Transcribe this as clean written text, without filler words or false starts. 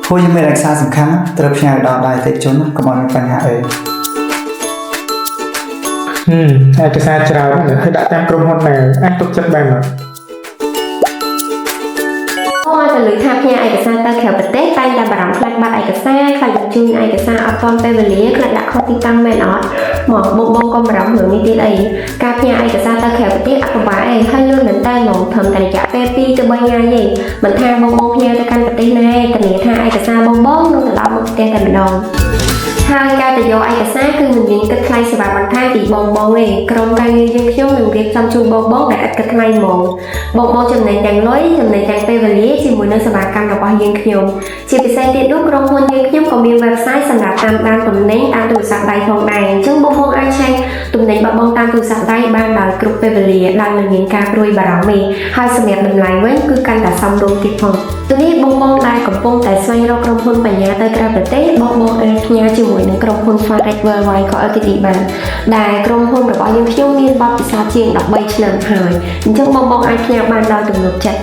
Thôi nhưng mà đánh xa sẵn khăn tập nhà đó đại thể chốn có mọi người hạ ấy ai cái xa chào đó là đã tam công hôn này anh tục chất bằng rồi จะลุยท่าพญาเอกสารตาแขวประเทศใต้ดาบารมคลักบัตรเอกสารคลักจูนเอกสารอัตตอนเปเวลีคลักดักข้อติดตั้งแม่นอดหมอกบงบงกรมรำเหมือนนิติไอการพญาเอกสารตาแขวประเทศอัปบายให้เลื่อนเหมือนใต้หมองทำแต่จะเปปีจะใบงานใหญ่เหมือนทางบงบงพญาตะกันประเทศในแต่เนี่ยทางเอกสารบงบงนู่นแต่เราหมดเตะแต่มันดองហើយការទៅយកឯកសារគឺមិនមានគិតថ្លៃសេវាបន្ថែមពីបងបងទេក្រុមការងារយើងខ្ញុំនឹងរៀបចំជូនបងបងដែលឥតគិតថ្លៃហ្មងបងបងចំណេញទាំងលុយចំណេញទាំងពេលវេលាជាមួយនឹងសេវាកម្មរបស់យើងខ្ញុំជាពិសេសទៀតនោះក្រុមហ៊ុនយើងខ្ញុំក៏មាន website សម្រាប់តាមដានទំនិញតាមទូរស័ព្ទដៃផងដែរអញ្ចឹងបងបងអាចឆែកទំនិញរបស់បងតាមទូរស័ព្ទដៃបានដោយគ្រប់ពេលវេលាដោយមិនមានការព្រួយបារម្ភទេហើយសម្រាប់តម្លៃវិញគឺកាន់តែសមរម្យទៀតផងទីនេះបងបងដែលកំពុងតែស្វែងរកក្រុមហ៊ុនបញ្ញាទៅក្រៅប្រទេសបងបងអាចផ្ញើជាមួយនឹងក្រុមហ៊ុន Forex Worldwide ក៏ LTD បានដែលក្រុមហ៊ុនរបស់យើងខ្ញុំមានបទពិសោធន៍ជាង13ឆ្នាំហើយអញ្ចឹងបងបងអាចផ្ញើបានដោយទំនុកចិត្ត